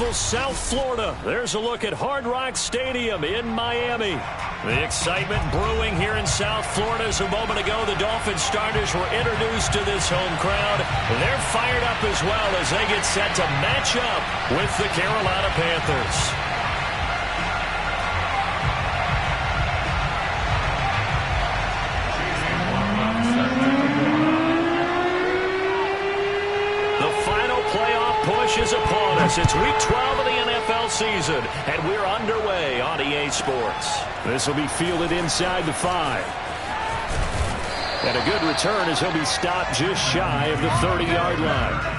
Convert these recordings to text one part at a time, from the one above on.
beautiful South Florida. There's a look at Hard Rock Stadium in Miami. The excitement brewing here in South Florida as a moment ago the Dolphins starters were introduced to this home crowd. They're fired up as well as they get set to match up with the Carolina Panthers. Push is upon us. It's week 12 of the NFL season, and we're underway on EA Sports. This will be fielded inside the 5. And a good return as he'll be stopped just shy of the 30-yard line.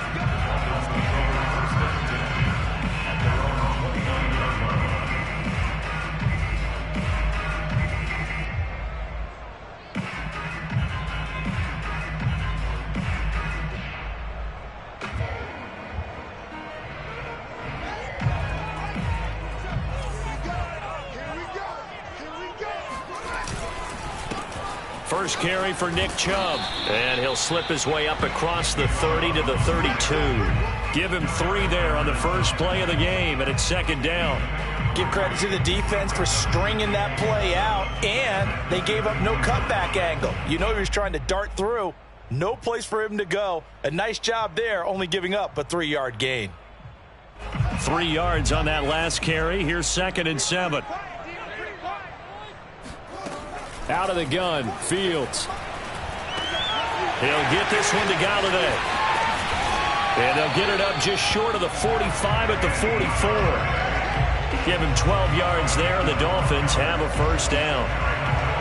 First carry for Nick Chubb, and he'll slip his way up across the 30 to the 32. Give him 3 there on the first play of the game, and it's second down. Give credit to the defense for stringing that play out, and they gave up no cutback angle. You know he was trying to dart through. No place for him to go. A nice job there, only giving up a 3-yard gain. 3 yards on that last carry. Here's 2nd and 7. Out of the gun, Fields. He'll get this one to Galladay. And they'll get it up just short of the 45 at the 44. Give him 12 yards there, and the Dolphins have a first down.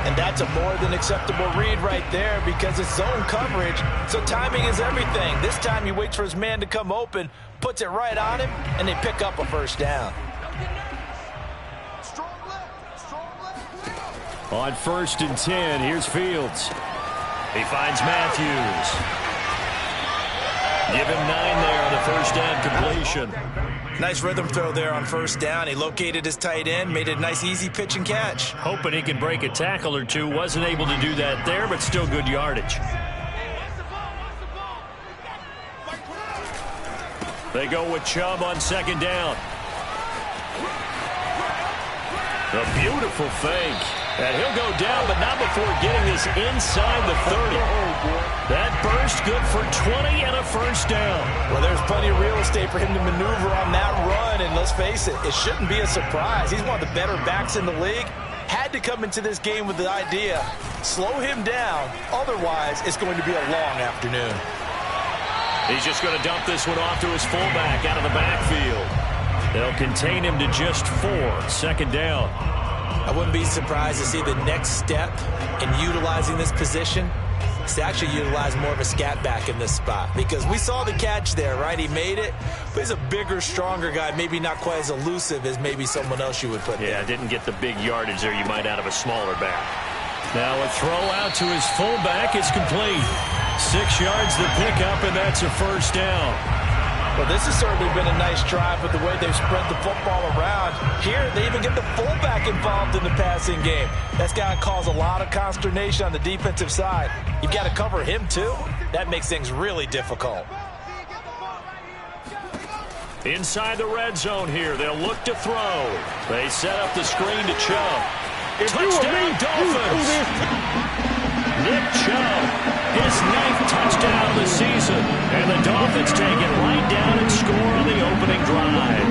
And that's a more than acceptable read right there because it's zone coverage, so timing is everything. This time he waits for his man to come open, puts it right on him, and they pick up a first down. On 1st and 10, here's Fields. He finds Matthews. Give him 9 there on the first down completion. Nice rhythm throw there on first down. He located his tight end, made it a nice easy pitch and catch. Hoping he can break a tackle or two. Wasn't able to do that there, but still good yardage. They go with Chubb on 2nd down. A beautiful fake. And he'll go down, but not before getting this inside the 30. That burst good for 20 and a first down. Well, there's plenty of real estate for him to maneuver on that run, and let's face it, it shouldn't be a surprise. He's one of the better backs in the league. Had to come into this game with the idea, slow him down, otherwise it's going to be a long afternoon. He's just going to dump this one off to his fullback out of the backfield. They'll contain him to just 4, 2nd down. I wouldn't be surprised to see the next step in utilizing this position is to actually utilize more of a scat back in this spot. Because we saw the catch there, right? He made it, but he's a bigger, stronger guy, maybe not quite as elusive as maybe someone else you would put there. Yeah, didn't get the big yardage there you might out of a smaller back. Now a throw out to his fullback is complete. 6 yards the pickup, and that's a first down. Well, this has certainly been a nice drive with the way they've spread the football around. Here, they even get the fullback involved in the passing game. That's got to cause a lot of consternation on the defensive side. You've got to cover him, too. That makes things really difficult. Inside the red zone here, they'll look to throw. They set up the screen to Chubb. Touchdown, Dolphins! Nick Chubb, his 9th touchdown of the season. And the Dolphins take it right down and score on the opening drive.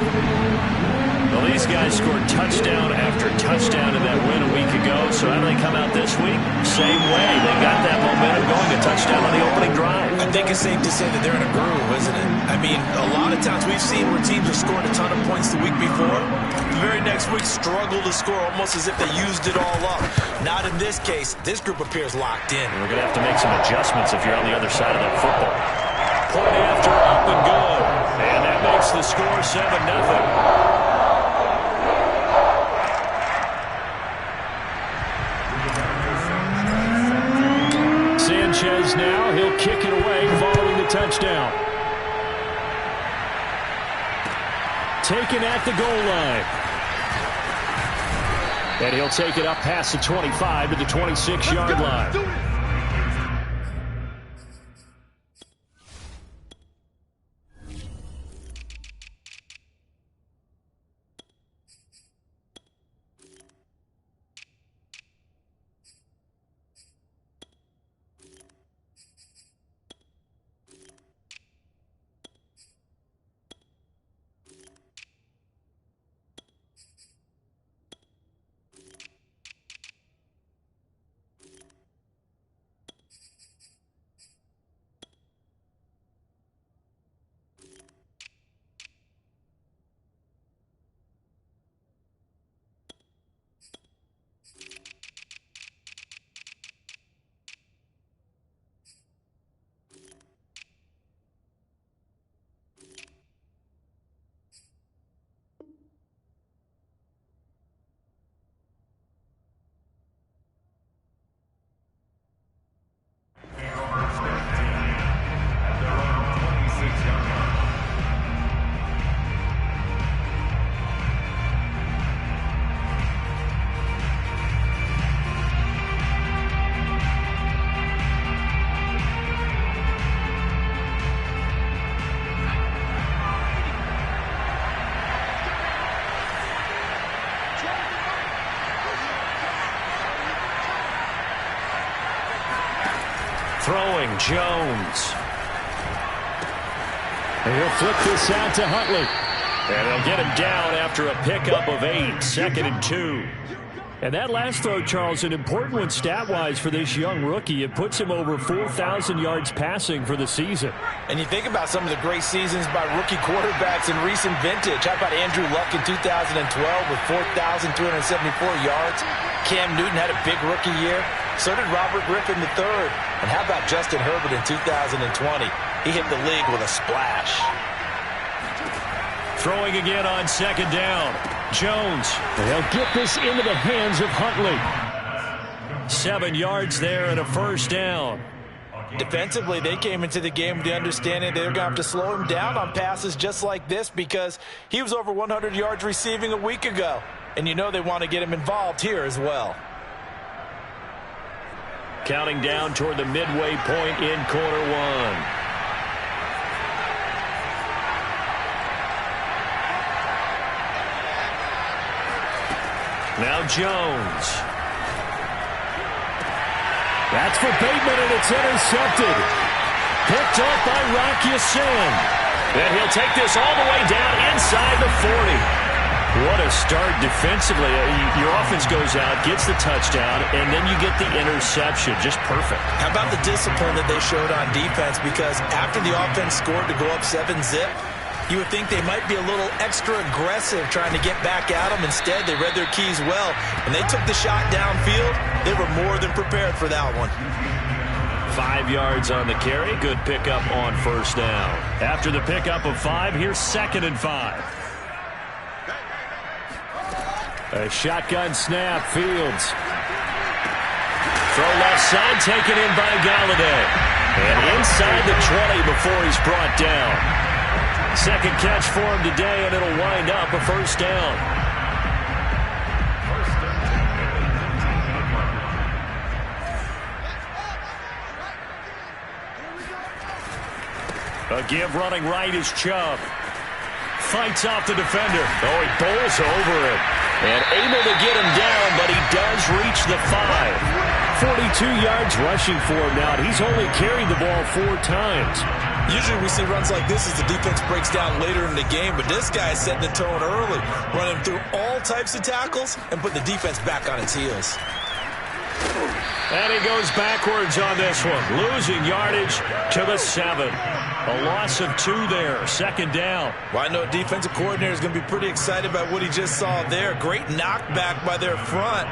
Well, these guys scored touchdown after touchdown in that win a week ago. So how do they come out this week? Same way. They got that momentum going, a touchdown on the opening drive. I think it's safe to say that they're in a groove, isn't it? I mean, a lot of times we've seen where teams have scored a ton of points the week before. The very next week struggle to score almost as if they used it all up. Not in this case. This group appears locked in. We're going to have to make some adjustments if you're on the other side of that football. Point after, up and good. And that makes the score 7-0. Sanchez now, he'll kick it away following the touchdown. Taken at the goal line. And he'll take it up past the 25 to the 26-yard line. Throwing, Jones. And he'll flip this out to Huntley. And they'll get him down after a pickup of 8, 2nd and 2. And that last throw, Charles, an important one stat-wise for this young rookie. It puts him over 4,000 yards passing for the season. And you think about some of the great seasons by rookie quarterbacks in recent vintage. How about Andrew Luck in 2012 with 4,374 yards? Cam Newton had a big rookie year. So did Robert Griffin III. And how about Justin Herbert in 2020? He hit the league with a splash. Throwing again on 2nd down. Jones. They'll get this into the hands of Huntley. 7 yards there and a 1st down. Defensively, they came into the game with the understanding they're going to have to slow him down on passes just like this because he was over 100 yards receiving a week ago. And you know they want to get him involved here as well. Counting down toward the midway point in quarter 1. Now Jones. That's for Bateman, and it's intercepted. Picked up by Rock Ya-Sin. And he'll take this all the way down inside the 40. What a start defensively. Your offense goes out, gets the touchdown, and then you get the interception. Just perfect. How about the discipline that they showed on defense? Because after the offense scored to go up 7-zip, you would think they might be a little extra aggressive trying to get back at them. Instead, they read their keys well. When they took the shot downfield, they were more than prepared for that one. 5 yards on the carry. Good pickup on 1st down. After the pickup of 5, here's 2nd and 5. A shotgun snap, Fields. Throw left side, taken in by Galladay. And inside the 20 before he's brought down. Second catch for him today, and it'll wind up a 1st down. A give running right is Chubb. Fights off the defender. Oh, he bowls over it. And able to get him down, but he does reach the 5. 42 yards rushing for him now. He's only carried the ball 4 times. Usually we see runs like this as the defense breaks down later in the game, but this guy is setting the tone early, running through all types of tackles and put the defense back on its heels. And he goes backwards on this one, losing yardage to the 7. A loss of 2 there, 2nd down. Well, I know a defensive coordinator is going to be pretty excited about what he just saw there. Great knockback by their front.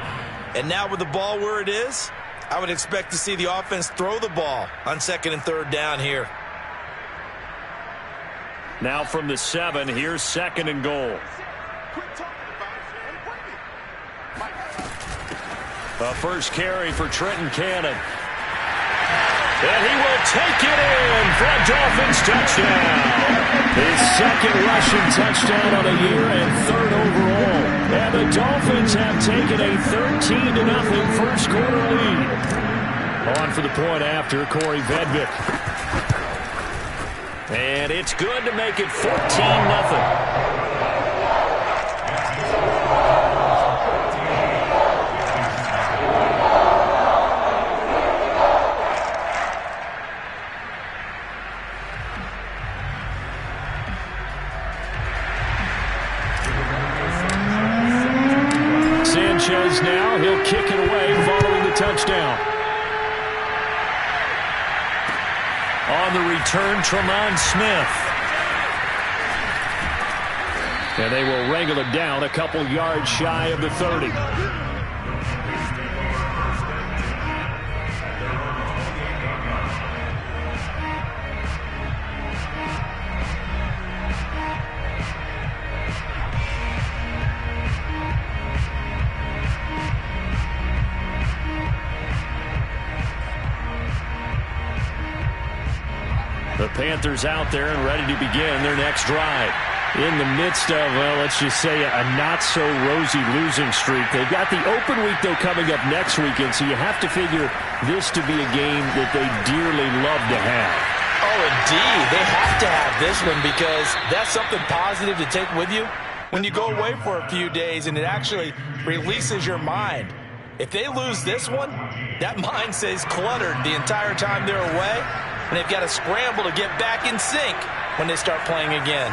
And now with the ball where it is, I would expect to see the offense throw the ball on 2nd and 3rd down here. Now from the 7, here's 2nd and goal. A first carry for Trenton Cannon. And he will take it in for a Dolphins touchdown. His 2nd rushing touchdown on the year and 3rd overall. And the Dolphins have taken a 13-0 first quarter lead. On for the point after, Corey Vedvik. And it's good to make it 14-0. Sanchez now, he'll kick it away following the touchdown. On the return, Tremont Smith. And they will wrangle it down a couple yards shy of the 30. The Panthers out there and ready to begin their next drive. In the midst of, well, let's just say a not-so-rosy losing streak. They've got the open week, though, coming up next weekend, so you have to figure this to be a game that they dearly love to have. Oh, indeed. They have to have this one because that's something positive to take with you when you go away for a few days, and it actually releases your mind. If they lose this one, that mind stays cluttered the entire time they're away, and they've got to scramble to get back in sync when they start playing again.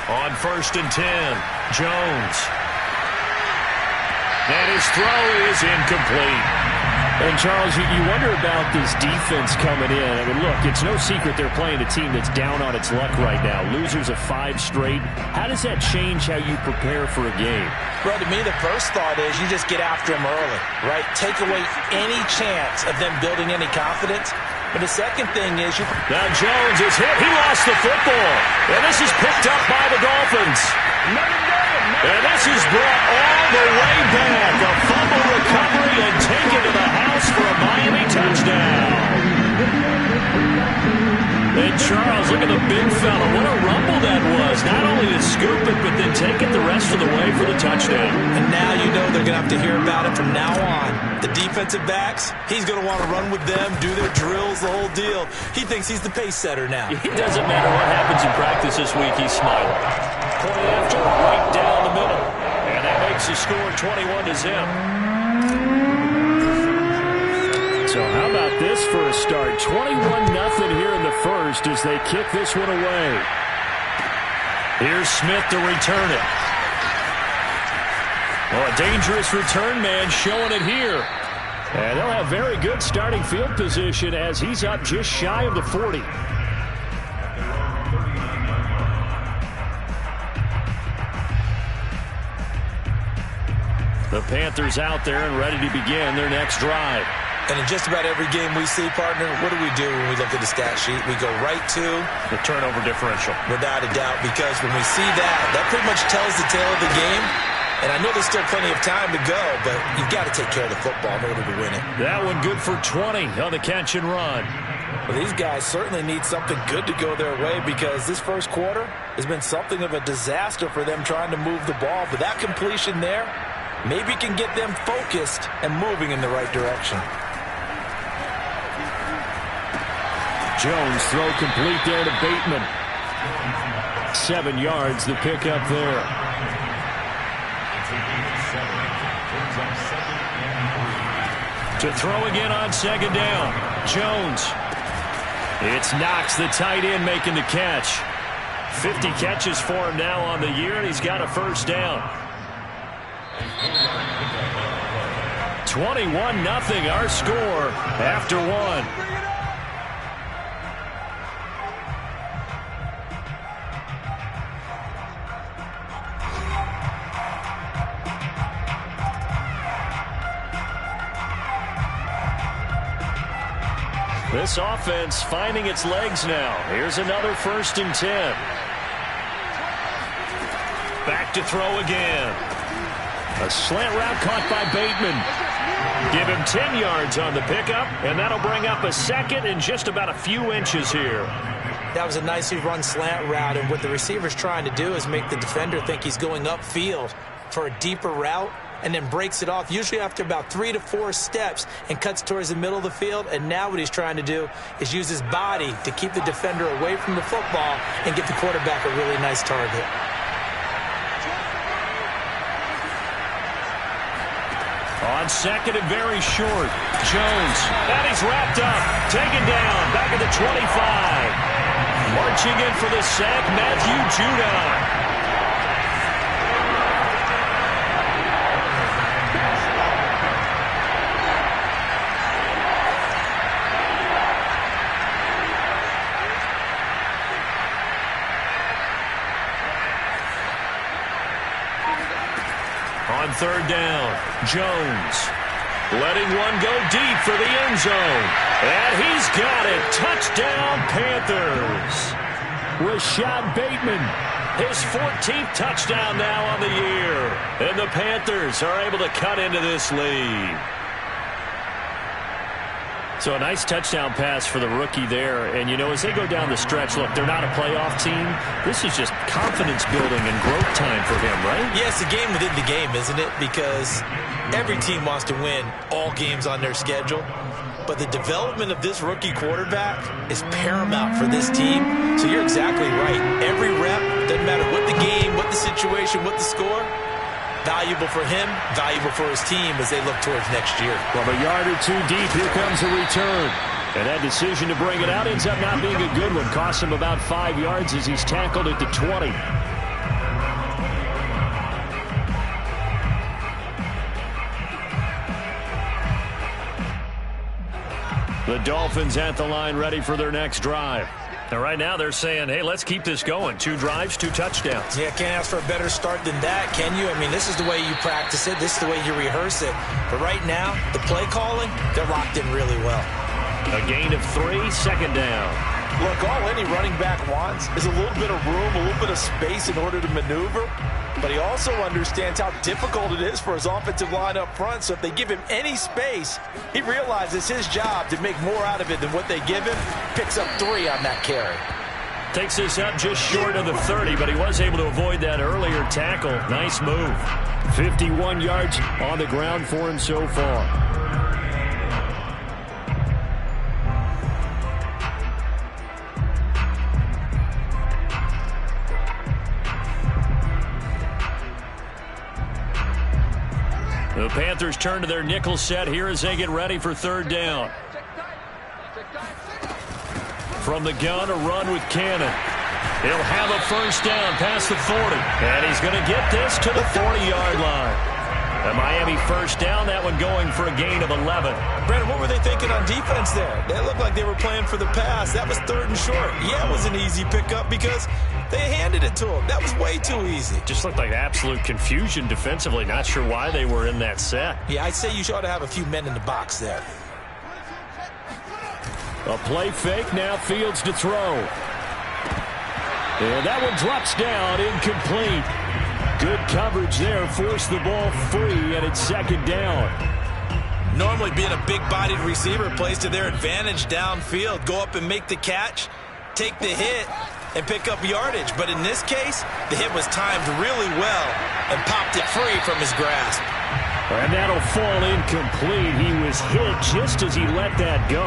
On 1st and 10, Jones. And his throw is incomplete. And, Charles, you wonder about this defense coming in. I mean, look, it's no secret they're playing a team that's down on its luck right now. Losers of 5 straight. How does that change how you prepare for a game? Bro, to me, the first thought is you just get after them early, right? Take away any chance of them building any confidence. But the second thing is now Jones is hit. He lost the football. And this is picked up by the Dolphins. And this is brought all the way back. A fumble recovery and taken to the house for a Miami touchdown. And Charles, look at the big fella. What a rumble that was. Not only to scoop it, but then take it the rest of the way for the touchdown. And now you know they're going to have to hear about it from now on. The defensive backs, he's going to want to run with them, do their drills, the whole deal. He thinks he's the pace setter now. It doesn't matter what happens in practice this week, he's smiling. Point after, right down the middle. And that makes the score 21-0. So how about this for a start? 21-0 here in the first as they kick this one away. Here's Smith to return it. Oh, a dangerous return man showing it here. And they'll have very good starting field position as he's up just shy of the 40. The Panthers out there and ready to begin their next drive. And in just about every game we see, partner, what do we do when we look at the stat sheet? We go right to the turnover differential. Without a doubt, because when we see that, that pretty much tells the tale of the game. And I know there's still plenty of time to go, but you've got to take care of the football in order to win it. That one good for 20 on the catch and run. Well, these guys certainly need something good to go their way because this first quarter has been something of a disaster for them trying to move the ball. But that completion there maybe can get them focused and moving in the right direction. Jones throw complete there to Bateman. 7 yards the pick up there. To throw again on 2nd down. Jones. It's Knox, the tight end, making the catch. 50 catches for him now on the year, and he's got a 1st down. 21-0 our score after 1. This offense finding its legs now. Here's another 1st and 10. Back to throw again. A slant route caught by Bateman. Give him 10 yards on the pickup, and that'll bring up a 2nd and just about a few inches here. That was a nicely run slant route, and what the receiver's trying to do is make the defender think he's going upfield for a deeper route, and then breaks it off, usually after about 3 to 4 steps, and cuts towards the middle of the field. And now what he's trying to do is use his body to keep the defender away from the football and get the quarterback a really nice target. On 2nd and very short, Jones. And he's wrapped up, taken down, back at the 25. Marching in for the sack, Matthew Judon. On 3rd down, Jones letting one go deep for the end zone. And he's got it. Touchdown, Panthers. Rashad Bateman. His 14th touchdown now on the year. And the Panthers are able to cut into this lead. So a nice touchdown pass for the rookie there. And, you know, as they go down the stretch, look, they're not a playoff team. This is just confidence building and growth time for him, right? Yeah, it's a game within the game, isn't it? Because every team wants to win all games on their schedule. But the development of this rookie quarterback is paramount for this team. So you're exactly right. Every rep, doesn't matter what the game, what the situation, what the score, valuable for him, valuable for his team as they look towards next year. From a yard or two deep, here comes a return. And that decision to bring it out ends up not being a good one. Costs him about 5 yards as he's tackled at the 20. The Dolphins at the line ready for their next drive. And right now they're saying, hey, let's keep this going. 2 drives, 2 touchdowns. Yeah, can't ask for a better start than that, can you? I mean, this is the way you practice it. This is the way you rehearse it. But right now, the play calling, they're locked in really well. A gain of 3, second down. Look, all any running back wants is a little bit of room, a little bit of space in order to maneuver. But he also understands how difficult it is for his offensive line up front. So if they give him any space, he realizes his job to make more out of it than what they give him. Picks up 3 on that carry. Takes this up just short of the 30, but he was able to avoid that earlier tackle. Nice move. 51 yards on the ground for him so far. The Panthers turn to their nickel set here as they get ready for third down. From the gun, a run with Cannon. He'll have a first down past the 40. And he's going to get this to the 40-yard line. A Miami first down, that one going for a gain of 11. Brandon, what were they thinking on defense there? They looked like they were playing for the pass. That was 3rd and short. Yeah, it was an easy pickup because they handed it to him. That was way too easy. Just looked like absolute confusion defensively. Not sure why they were in that set. Yeah, I'd say you ought to have a few men in the box there. A play fake, now Fields to throw. And that one drops down, incomplete. Good coverage there, forced the ball free, and it's second down. Normally being a big-bodied receiver plays to their advantage downfield. Go up and make the catch, take the hit, and pick up yardage. But in this case, the hit was timed really well and popped it free from his grasp. And that'll fall incomplete. He was hit just as he let that go.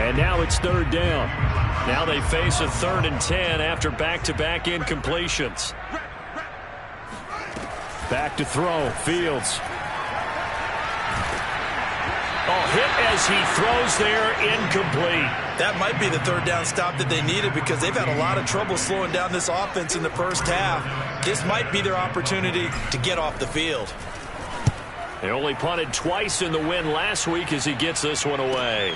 And now it's third down. Now they face a 3rd and 10 after back-to-back incompletions. Back to throw, Fields. Oh, hit as he throws there, incomplete. That might be the third down stop that they needed because they've had a lot of trouble slowing down this offense in the first half. This might be their opportunity to get off the field. They only punted twice in the win last week as he gets this one away.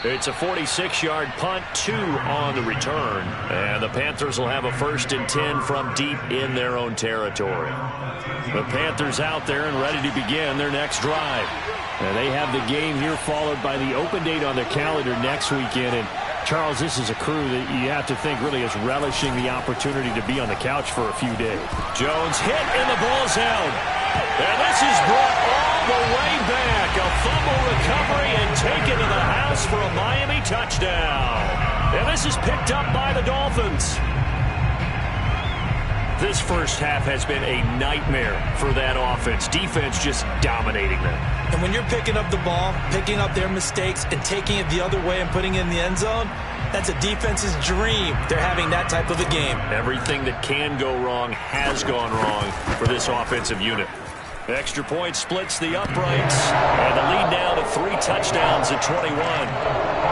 It's a 46-yard punt, 2 on the return. And the Panthers will have a 1st and 10 from deep in their own territory. The Panthers out there and ready to begin their next drive. And they have the game here followed by the open date on their calendar next weekend. And Charles, this is a crew that you have to think really is relishing the opportunity to be on the couch for a few days. Jones hit and the ball's out. And this is brought all the way back. A fumble recovery and taken to the house for a Miami touchdown. And this is picked up by the Dolphins. This first half has been a nightmare for that offense. Defense just dominating them. And when you're picking up the ball, picking up their mistakes, and taking it the other way and putting it in the end zone, that's a defense's dream. They're having that type of a game. Everything that can go wrong has gone wrong for this offensive unit. Extra point splits the uprights. And the lead now to 3 touchdowns at 21.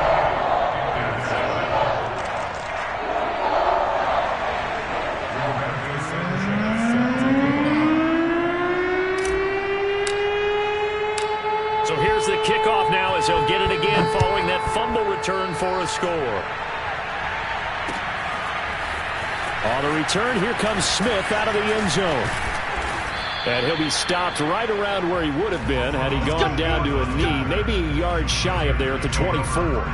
The kickoff now as he'll get it again following that fumble return for a score. On the return, here comes Smith out of the end zone. And he'll be stopped right around where he would have been had he gone down to a knee, maybe a yard shy of there at the 24.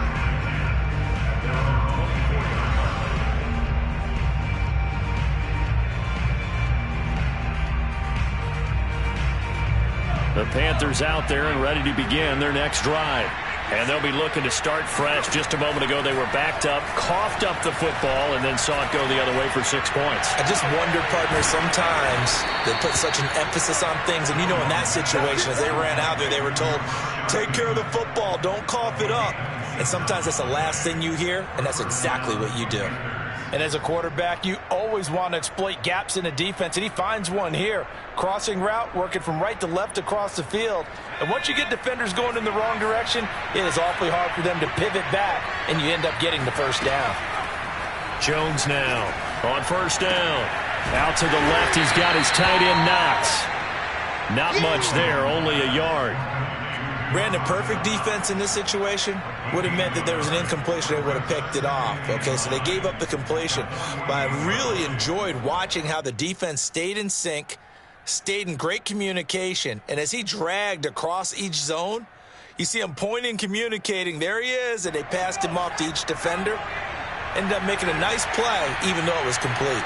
The Panthers out there and ready to begin their next drive. And they'll be looking to start fresh. Just a moment ago, they were backed up, coughed up the football, and then saw it go the other way for 6 points. I just wonder, partner, sometimes they put such an emphasis on things. And, in that situation, as they ran out there, they were told, take care of the football, don't cough it up. And sometimes that's the last thing you hear, and that's exactly what you do. And as a quarterback, you always want to exploit gaps in the defense, and he finds one here. Crossing route, working from right to left across the field. And once you get defenders going in the wrong direction, it is awfully hard for them to pivot back, and you end up getting the first down. Jones now on first down. Out to the left, he's got his tight end Knox. Not much there, only a yard. Brandon, perfect defense in this situation would have meant that there was an incompletion. They would have picked it off. Okay, so they gave up the completion. But I really enjoyed watching how the defense stayed in sync, stayed in great communication. And as he dragged across each zone, you see him pointing, communicating. There he is, and they passed him off to each defender. Ended up making a nice play, even though it was complete.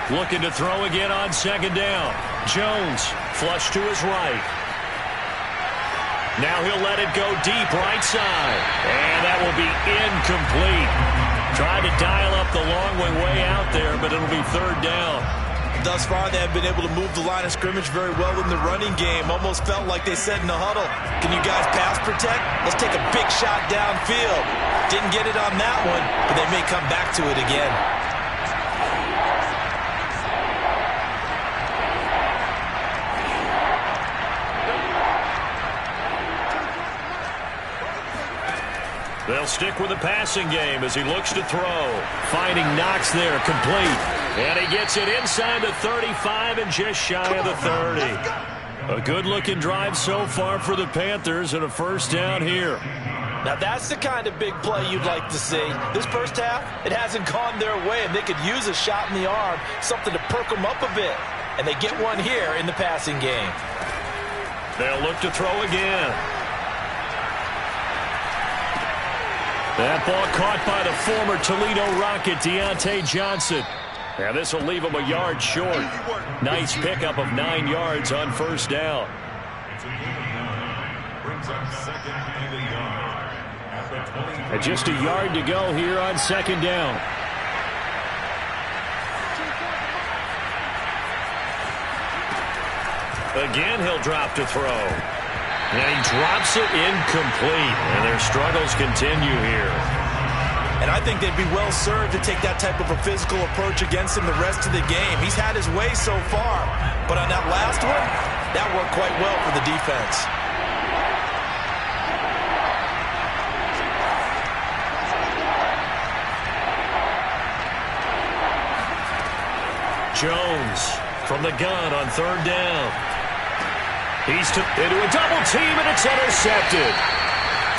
Looking to throw again on second down. Jones flush to his right. Now he'll let it go deep right side. And that will be incomplete. Tried to dial up the long way out there, but it'll be third down. Thus far, they have been able to move the line of scrimmage very well in the running game. Almost felt like they said in the huddle, can you guys pass protect? Let's take a big shot downfield. Didn't get it on that one, but they may come back to it again. They'll stick with the passing game as he looks to throw. Finding Knox there, complete. And he gets it inside the 35 and just shy of the 30. A good-looking drive so far for the Panthers and a first down here. Now that's the kind of big play you'd like to see. This first half, it hasn't gone their way, and they could use a shot in the arm, something to perk them up a bit. And they get one here in the passing game. They'll look to throw again. That ball caught by the former Toledo Rocket, Deontay Johnson. Now this will leave him a yard short. Nice pickup of 9 yards on first down. And just a yard to go here on second down. Again, he'll drop to throw. And he drops it incomplete. And their struggles continue here. And I think they'd be well served to take that type of a physical approach against him the rest of the game. He's had his way so far. But on that last one, that worked quite well for the defense. Jones from the gun on third down. He's into a double team, and it's intercepted.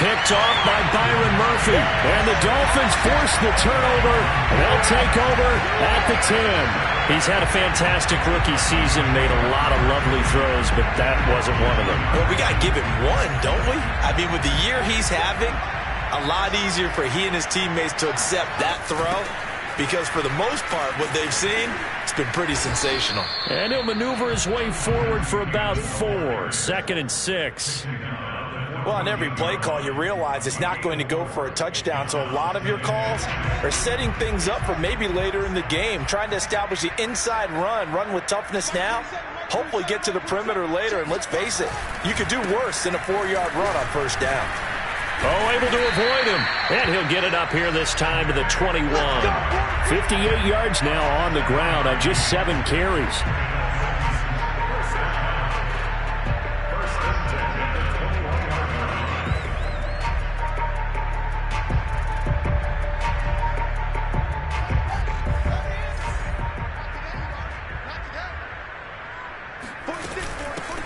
Picked off by Byron Murphy. And the Dolphins force the turnover. They'll take over at the 10. He's had a fantastic rookie season, made a lot of lovely throws, but that wasn't one of them. Well, we got to give him one, don't we? I mean, with the year he's having, a lot easier for he and his teammates to accept that throw. Because for the most part, what they've seen, it's been pretty sensational. And he'll maneuver his way forward for about 4. Second and 6. Well, on every play call, you realize it's not going to go for a touchdown. So a lot of your calls are setting things up for maybe later in the game, trying to establish the inside run with toughness now, hopefully get to the perimeter later. And let's face it, you could do worse than a 4-yard run on first down. Oh, able to avoid him. And he'll get it up here this time to the 21. 58 yards now on the ground on just 7 carries.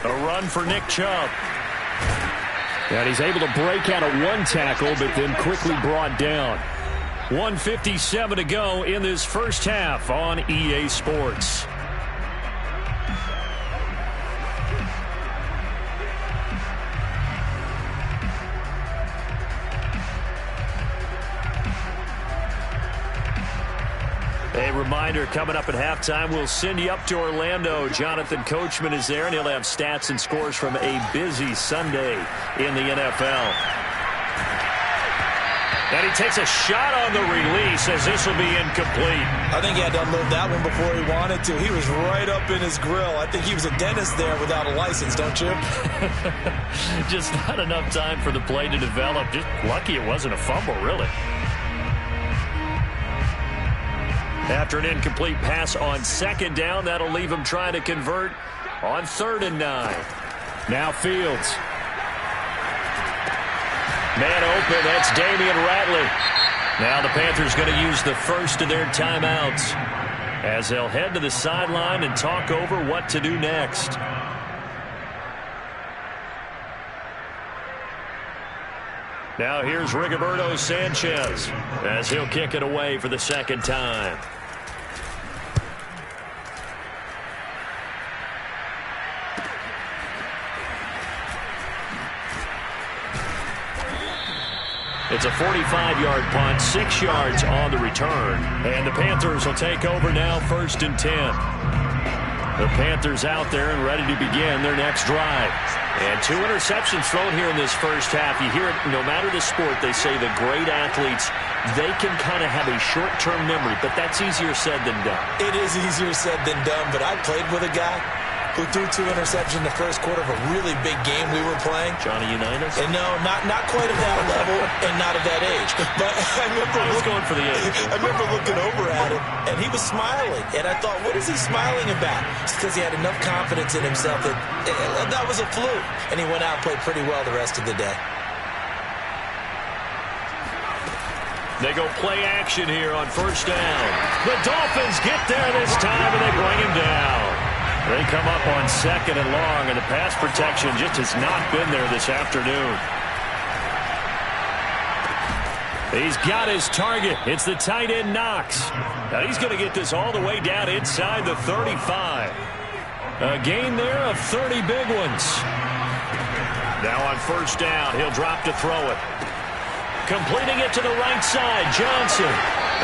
A run for Nick Chubb. And he's able to break out of one tackle, but then quickly brought down. 1:57 to go in this first half on EA Sports. A reminder, coming up at halftime, we'll send you up to Orlando. Jonathan Coachman is there, and he'll have stats and scores from a busy Sunday in the NFL. And he takes a shot on the release as this will be incomplete. I think he had to unload that one before he wanted to. He was right up in his grill. I think he was a dentist there without a license, don't you? Just not enough time for the play to develop. Just lucky it wasn't a fumble, really. After an incomplete pass on second down, that'll leave him trying to convert on 3rd and 9. Now Fields. Man open, that's Damian Ratley. Now the Panthers going to use the first of their timeouts as they'll head to the sideline and talk over what to do next. Now here's Rigoberto Sanchez as he'll kick it away for the second time. It's a 45-yard punt, 6 yards on the return. And the Panthers will take over now, 1st and 10. The Panthers out there and ready to begin their next drive. And 2 interceptions thrown here in this first half. You hear it, no matter the sport, they say the great athletes, they can kind of have a short-term memory, but that's easier said than done. It is easier said than done, but I played with a guy who threw 2 interceptions in the first quarter of a really big game we were playing. Johnny Unitas? And no, not quite at that level and not at that age. But I remember going for the age. I remember looking over at him, and he was smiling. And I thought, what is he smiling about? It's because he had enough confidence in himself that that was a fluke. And he went out and played pretty well the rest of the day. They go play action here on 1st down. The Dolphins get there this time, and they bring him down. They come up on 2nd and long, and the pass protection just has not been there this afternoon. He's got his target. It's the tight end, Knox. Now he's going to get this all the way down inside the 35. A gain there of 30 big ones. Now on 1st down, he'll drop to throw it. Completing it to the right side, Johnson.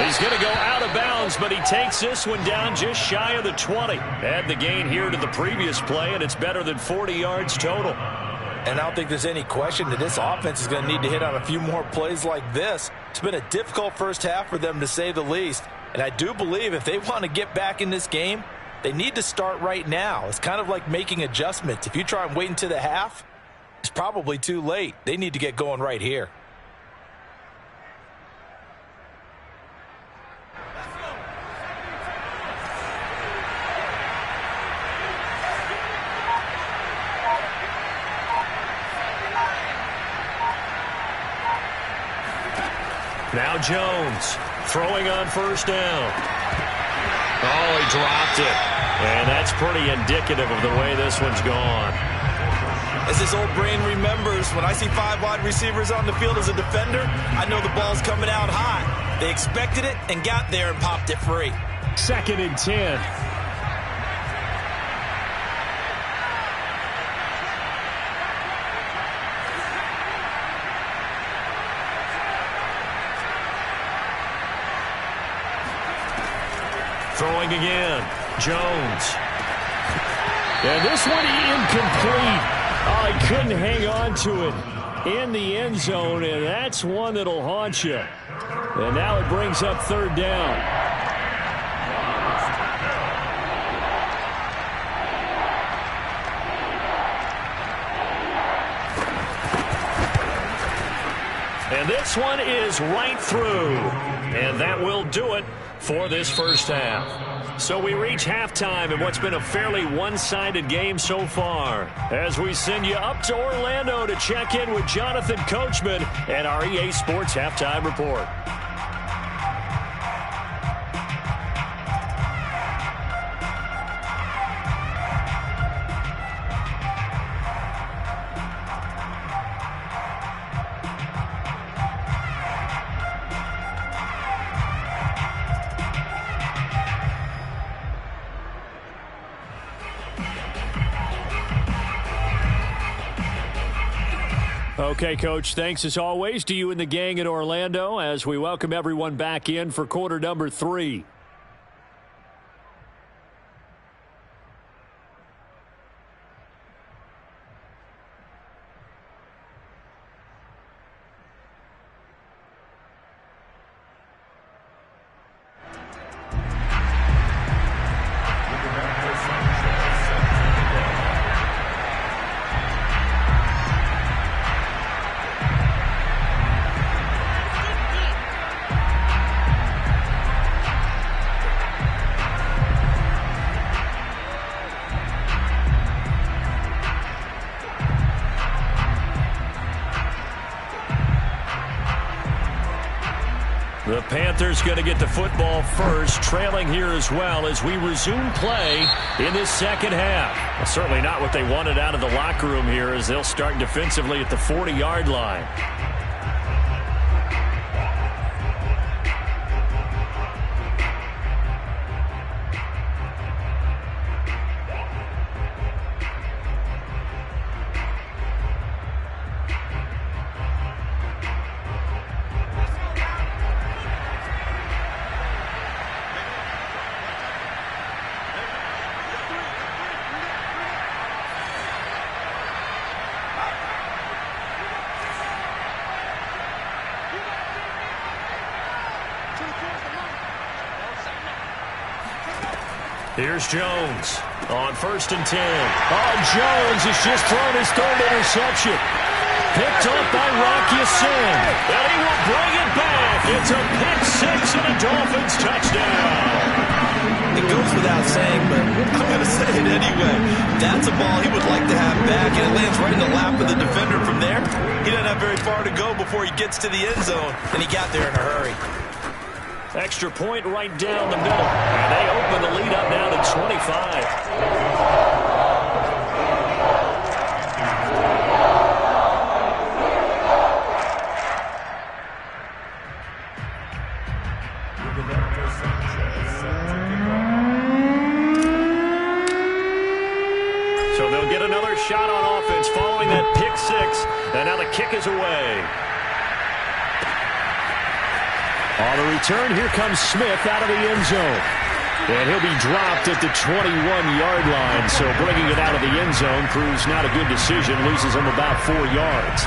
He's going to go out of bounds, but he takes this one down just shy of the 20. Add the gain here to the previous play, and it's better than 40 yards total. And I don't think there's any question that this offense is going to need to hit on a few more plays like this. It's been a difficult first half for them, to say the least. And I do believe if they want to get back in this game, they need to start right now. It's kind of like making adjustments. If you try and wait until the half, it's probably too late. They need to get going right here. Now Jones throwing on 1st down. Oh, he dropped it. And that's pretty indicative of the way this one's gone. As his old brain remembers, when I see 5 wide receivers on the field as a defender, I know the ball's coming out high. They expected it and got there and popped it free. 2nd and 10. Throwing again, Jones. And this one incomplete. Oh, he couldn't hang on to it in the end zone, and that's one that'll haunt you. And now it brings up 3rd down. And this one is right through. And that will do it for this first half. So we reach halftime in what's been a fairly one-sided game so far, as we send you up to Orlando to check in with Jonathan Coachman and our EA Sports Halftime Report. Okay, Coach, thanks as always to you and the gang at Orlando as we welcome everyone back in for quarter number 3. The Panthers going to get the football first, trailing here as well as we resume play in this second half. Well, certainly not what they wanted out of the locker room here as they'll start defensively at the 40-yard line. Here's Jones on 1st and 10. Oh, Jones has just thrown his third interception. Picked up by Rocky Sin. And he will bring it back. It's a pick six and a Dolphins touchdown. It goes without saying, but I'm going to say it anyway. That's a ball he would like to have back, and it lands right in the lap of the defender from there. He doesn't have very far to go before he gets to the end zone, and he got there in a hurry. Extra point right down the middle. And they open the lead up now to 25. So they'll get another shot on offense following that pick six. And now the kick is away. On the return, here comes Smith out of the end zone. And he'll be dropped at the 21-yard line. So bringing it out of the end zone proves not a good decision. Loses him about 4 yards.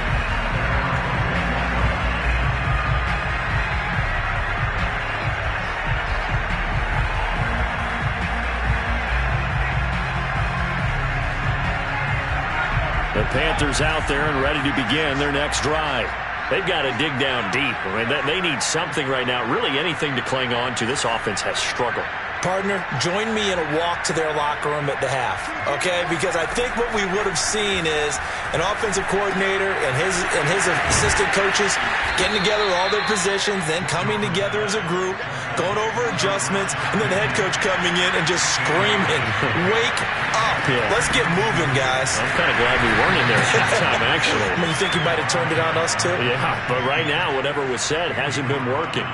The Panthers out there and ready to begin their next drive. They've got to dig down deep. I mean, they need something right now, really anything to cling on to. This offense has struggled. Partner, join me in a walk to their locker room at the half, okay? Because I think what we would have seen is an offensive coordinator and his assistant coaches getting together with all their positions, then coming together as a group, going over adjustments, and then the head coach coming in and just screaming, "Wake up. Yeah. Let's get moving, guys." I'm kind of glad we weren't in there at halftime, actually. I mean, you think he might have turned it on us, too? Yeah, but right now, whatever was said hasn't been working.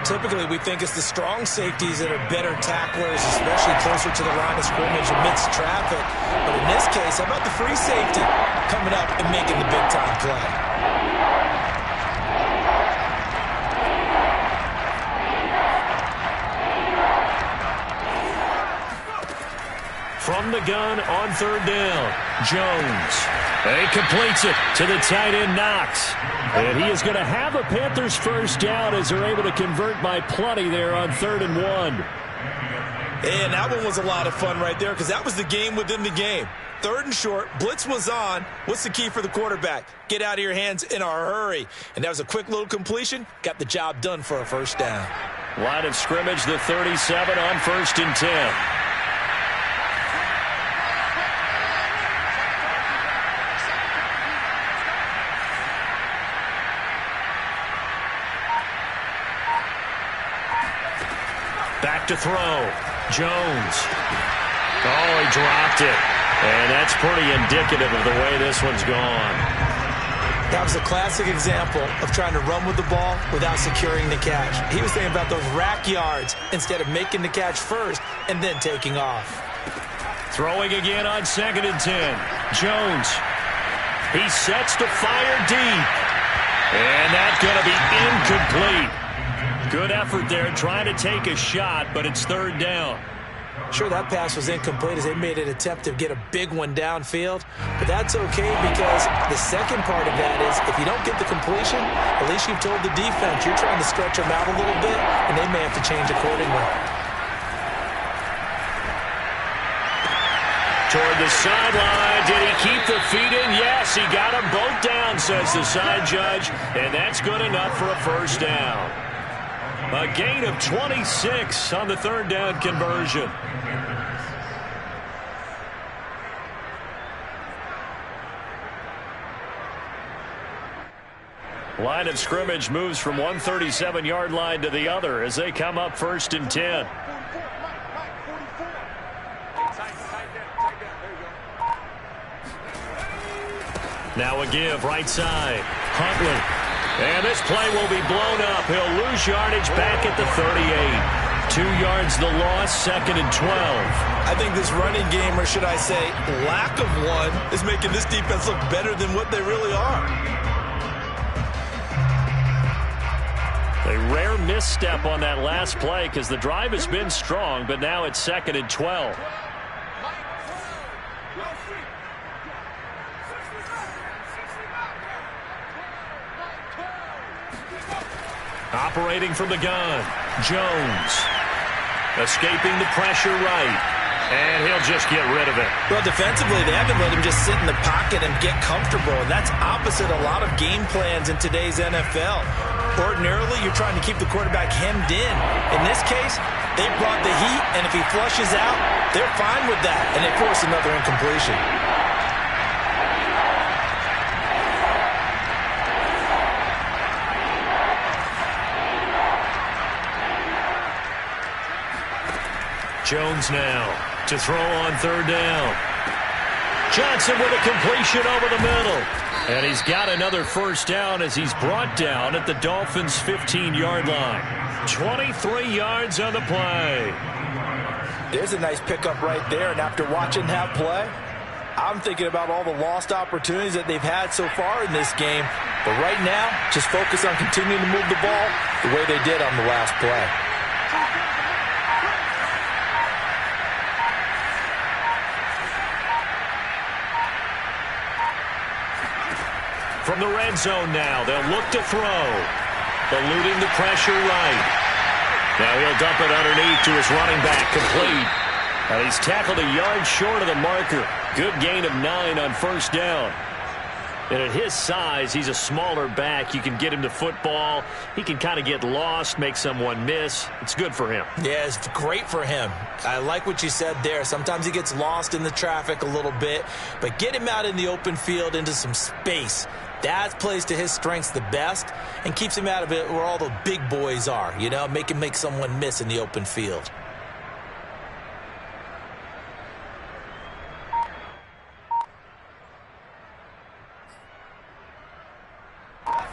Typically, we think it's the strong safeties that are better tacklers, especially closer to the line of scrimmage amidst traffic. But in this case, how about the free safety coming up and making the big-time play? From the gun on 3rd down, Jones. He completes it to the tight end, Knox. And he is going to have a Panthers first down as they're able to convert by plenty there on 3rd and 1. And that one was a lot of fun right there because that was the game within the game. 3rd and short, blitz was on. What's the key for the quarterback? Get out of your hands in a hurry. And that was a quick little completion. Got the job done for a first down. Line of scrimmage, the 37 on 1st and 10. Back to throw. Jones. Oh, he dropped it. And that's pretty indicative of the way this one's gone. That was a classic example of trying to run with the ball without securing the catch. He was thinking about those rack yards instead of making the catch first and then taking off. Throwing again on 2nd and 10. Jones. He sets to fire deep. And that's going to be incomplete. Good effort there trying to take a shot, but it's 3rd down. Sure, that pass was incomplete as they made an attempt to get a big one downfield, but that's okay because the second part of that is if you don't get the completion, at least you've told the defense you're trying to stretch them out a little bit, and they may have to change accordingly. Toward the sideline, did he keep the feet in? Yes, he got them both down, says the side judge, and that's good enough for a first down. A gain of 26 on the 3rd down conversion. Line of scrimmage moves from one 37-yard line to the other as they come up 1st and 10. Now a give right side. Huntley. And this play will be blown up. He'll lose yardage back at the 38. 2 yards the loss, 2nd and 12. I think this running game, or should I say lack of one, is making this defense look better than what they really are. A rare misstep on that last play because the drive has been strong, but now it's 2nd and 12. Operating from the gun, Jones. Escaping the pressure right. And he'll just get rid of it. Well, defensively, they haven't let him just sit in the pocket and get comfortable. And that's opposite a lot of game plans in today's NFL. Ordinarily, you're trying to keep the quarterback hemmed in. In this case, they brought the heat, and if he flushes out, they're fine with that. And they force another incompletion. Jones now to throw on 3rd down. Johnson with a completion over the middle. And he's got another 1st down as he's brought down at the Dolphins' 15-yard line. 23 yards on the play. There's a nice pickup right there. And after watching that play, I'm thinking about all the lost opportunities that they've had so far in this game. But right now, just focus on continuing to move the ball the way they did on the last play. From the red zone now, they'll look to throw. Eluding the pressure right. Now he'll dump it underneath to his running back, complete. And he's tackled a yard short of the marker. Good gain of 9 on 1st down. And at his size, he's a smaller back. You can get him to football. He can kind of get lost, make someone miss. It's good for him. Yeah, it's great for him. I like what you said there. Sometimes he gets lost in the traffic a little bit. But get him out in the open field into some space. That plays to his strengths the best and keeps him out of it where all the big boys are. You know, make him make someone miss in the open field.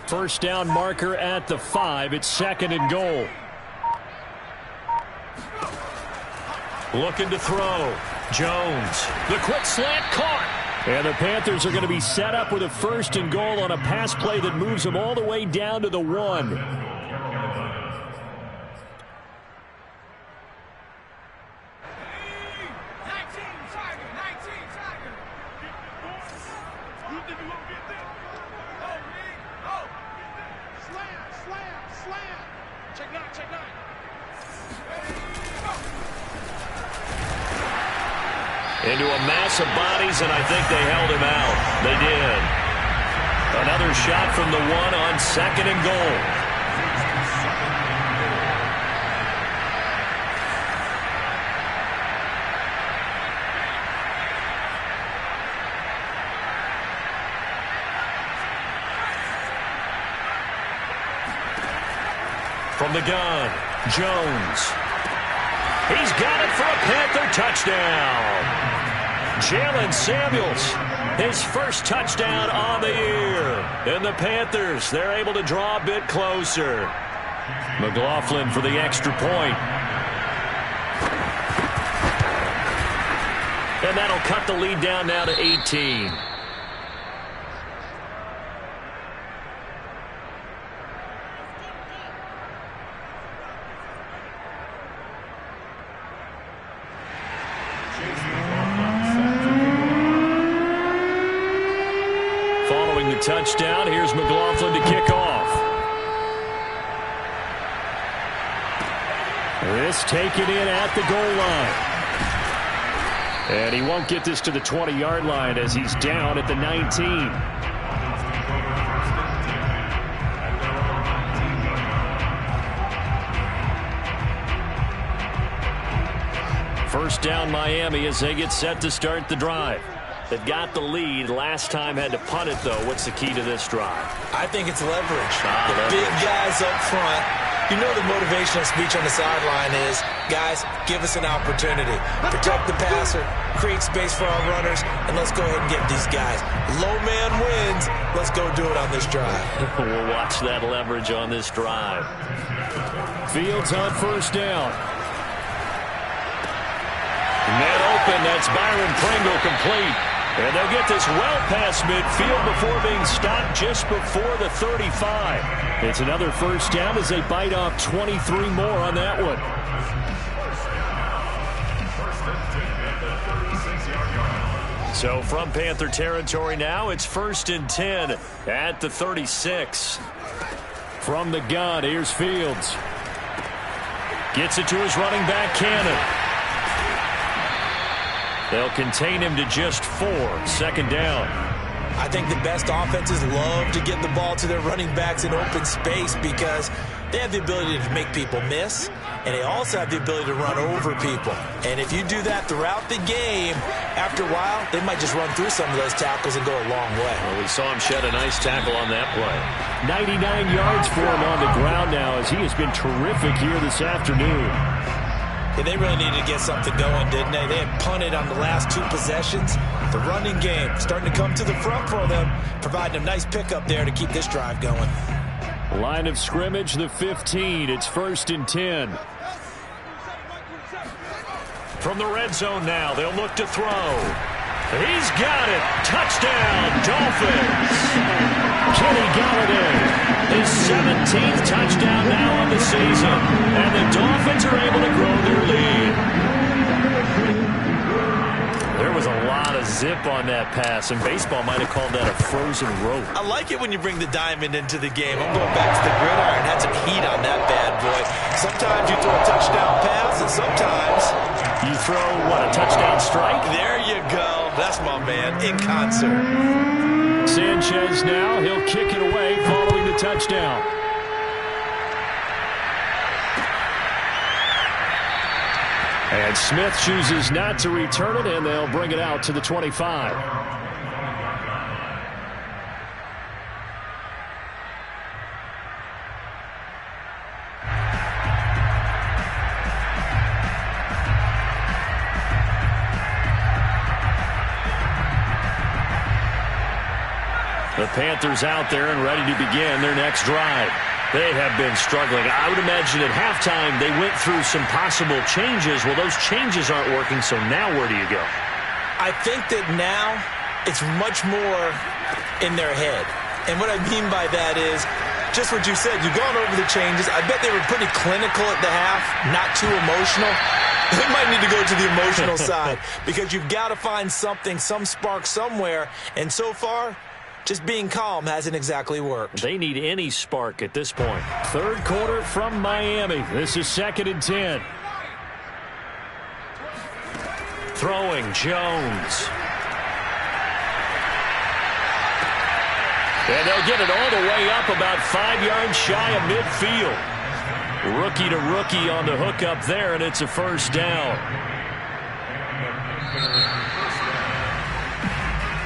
First down marker at the 5. It's 2nd and goal. Looking to throw. Jones. The quick slant caught. And the Panthers are going to be set up with a 1st and goal on a pass play that moves them all the way down to the 1. Into a mass of bodies, and I think they held him out. They did. Another shot from the 1 on 2nd and goal. From the gun, Jones. He's got it for a Panther touchdown. Jalen Samuels, his first touchdown on the year. And the Panthers, they're able to draw a bit closer. McLaughlin for the extra point. And that'll cut the lead down now to 18. Following the touchdown, here's McLaughlin to kick off. This taken in at the goal line. And he won't get this to the 20-yard line as he's down at the 19. First down Miami as they get set to start the drive. They've got the lead. Last time had to punt it, though. What's the key to this drive? I think it's leverage. The big guys up front. You know the motivational speech on the sideline is, guys, give us an opportunity. Protect the passer, create space for our runners, and let's go ahead and get these guys. Low man wins. Let's go do it on this drive. We'll watch that leverage on this drive. Fields on first down. Net open. That's Byron Pringle complete. And they'll get this well past midfield before being stopped just before the 35. It's another first down as they bite off 23 more on that one. So from Panther territory now, it's 1st and 10 at the 36. From the gun, here's Fields. Gets it to his running back, Cannon. They'll contain him to just 4. 2nd down. I think the best offenses love to get the ball to their running backs in open space because they have the ability to make people miss, and they also have the ability to run over people. And if you do that throughout the game, after a while, they might just run through some of those tackles and go a long way. Well, we saw him shed a nice tackle on that play. 99 yards for him on the ground now as he has been terrific here this afternoon. Yeah, they really needed to get something going, didn't they? They had punted on the last 2 possessions. The running game starting to come to the front for them, providing a nice pickup there to keep this drive going. Line of scrimmage, the 15. It's 1st and 10. From the red zone now, they'll look to throw. He's got it. Touchdown, Dolphins. Kenny Golladay. His 17th touchdown now on the season. And the Dolphins are able to grow their lead. There was a lot of zip on that pass, and baseball might have called that a frozen rope. I like it when you bring the diamond into the game. I'm going back to the gridiron. Had some heat on that bad boy. Sometimes you throw a touchdown pass, and sometimes you throw, what, a touchdown strike? There you go. That's my man, in concert. Sanchez now, he'll kick it away following the touchdown. And Smith chooses not to return it, and they'll bring it out to the 25. The Panthers out there and ready to begin their next drive. They have been struggling. I would imagine at halftime they went through some possible changes. Well, those changes aren't working, so now where do you go? I think that now it's much more in their head. And what I mean by that is just what you said. You've gone over the changes. I bet they were pretty clinical at the half, not too emotional. They might need to go to the emotional side because you've got to find something, some spark somewhere. And so far, just being calm hasn't exactly worked. They need any spark at this point. 3rd quarter from Miami. This is 2nd and 10. Throwing Jones. And they'll get it all the way up about 5 yards shy of midfield. Rookie to rookie on the hook up there, and it's a 1st down.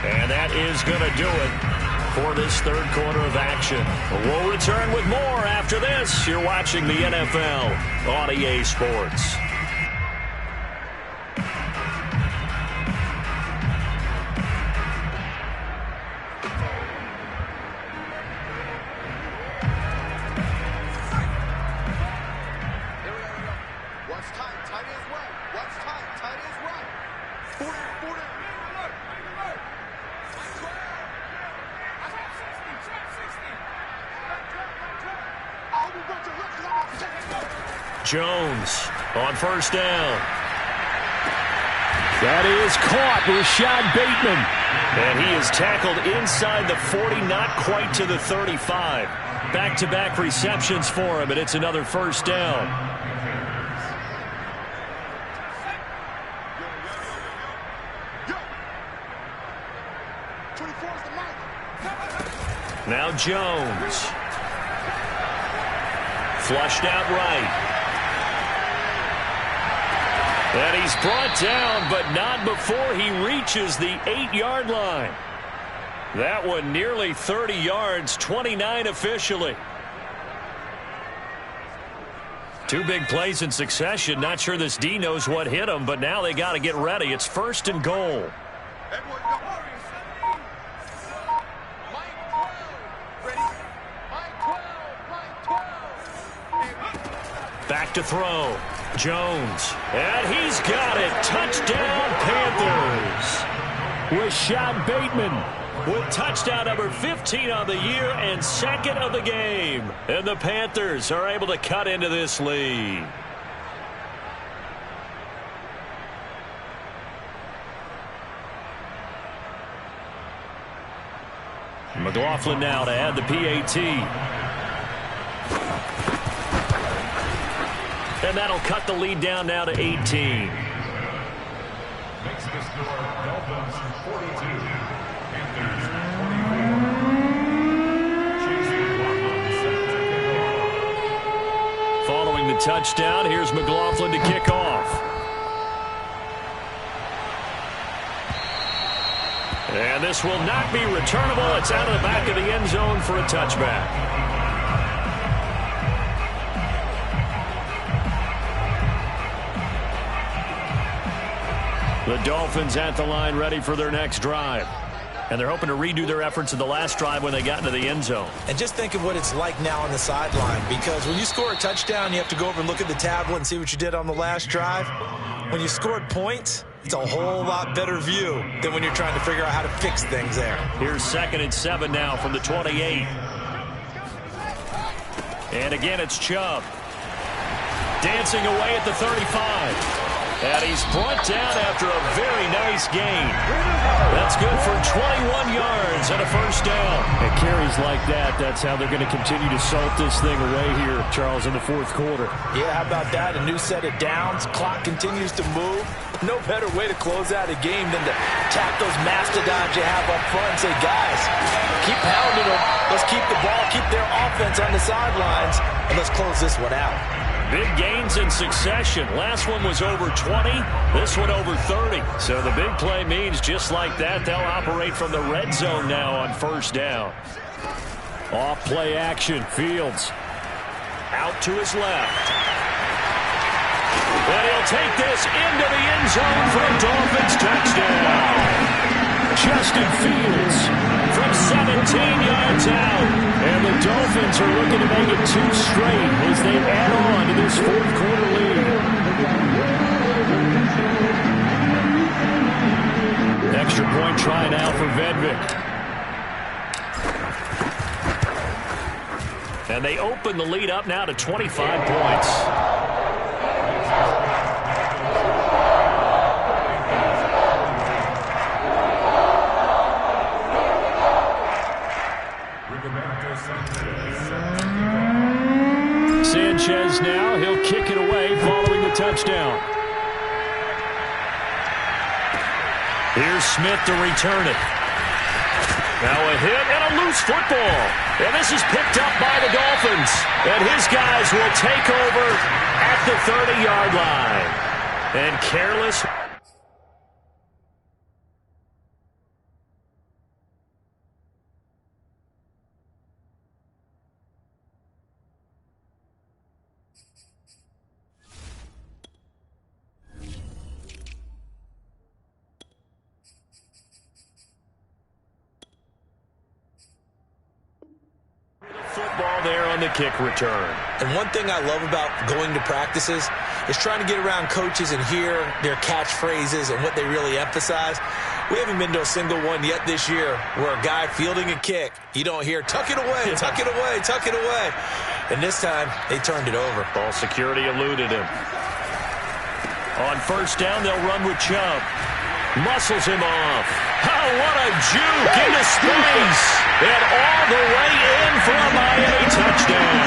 And that is going to do it for this 3rd quarter of action. We'll return with more after this. You're watching the NFL on EA Sports. Jones on 1st down. That is caught. Rashad Bateman. And he is tackled inside the 40, not quite to the 35. Back-to-back receptions for him, and it's another 1st down. Now Jones. Flushed out right. And he's brought down, but not before he reaches the 8-yard line. That one nearly 30 yards, 29 officially. Two big plays in succession. Not sure this D knows what hit him, but now they got to get ready. It's 1st and goal. Back to throw. Jones. And he's got it. Touchdown, Panthers. Rashad Bateman with touchdown number 15 on the year and 2nd of the game. And the Panthers are able to cut into this lead. McLaughlin now to add the PAT. And that'll cut the lead down now to 18. Makes the score Dolphins 42. Panthers 24. Following the touchdown, here's McLaughlin to kick off. And this will not be returnable. It's out of the back of the end zone for a touchback. The Dolphins at the line ready for their next drive. And they're hoping to redo their efforts in the last drive when they got into the end zone. And just think of what it's like now on the sideline, because when you score a touchdown, you have to go over and look at the tablet and see what you did on the last drive. When you scored points, it's a whole lot better view than when you're trying to figure out how to fix things there. Here's 2nd and 7 now from the 28. And again, it's Chubb. Dancing away at the 35. And he's brought down after a very nice gain. That's good for 21 yards and a 1st down. And carries like that, that's how they're going to continue to salt this thing away here, Charles, in the 4th quarter. Yeah, how about that? A new set of downs. Clock continues to move. No better way to close out a game than to tap those mastodons you have up front and say, guys, keep pounding them. Let's keep the ball, keep their offense on the sidelines, and let's close this one out. Big gains in succession. Last one was over 20. This one over 30. So the big play means just like that, they'll operate from the red zone now on 1st down. Off play action. Fields out to his left. And he'll take this into the end zone for a Dolphins touchdown. Justin Fields from 17 yards out. And the Dolphins are looking to make it 2 straight as they add on to this 4th quarter lead. Extra point try now for Vedvik. And they open the lead up now to 25 points. Sanchez now, he'll kick it away following the touchdown. Here's Smith to return it. Now a hit and a loose football. And this is picked up by the Dolphins. And his guys will take over at the 30-yard line. And careless. Football there on the kick return. And one thing I love about going to practices is trying to get around coaches and hear their catchphrases and what they really emphasize. We haven't been to a single one yet this year where a guy fielding a kick, you don't hear, tuck it away, tuck it away, tuck it away. And this time, they turned it over. Ball security eluded him. On 1st down, they'll run with Chubb. Muscles him off. Oh, what a juke into space. And all the way in for a Miami touchdown.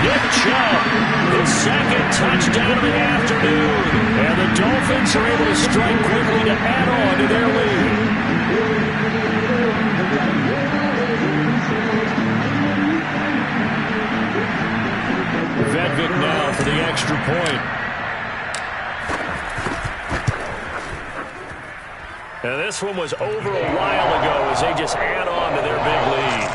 Nick Chubb, his 2nd touchdown of the afternoon. And the Dolphins are able to strike quickly to add on to their lead. Vedvik now for the extra point. And this one was over a while ago as they just add on to their big lead.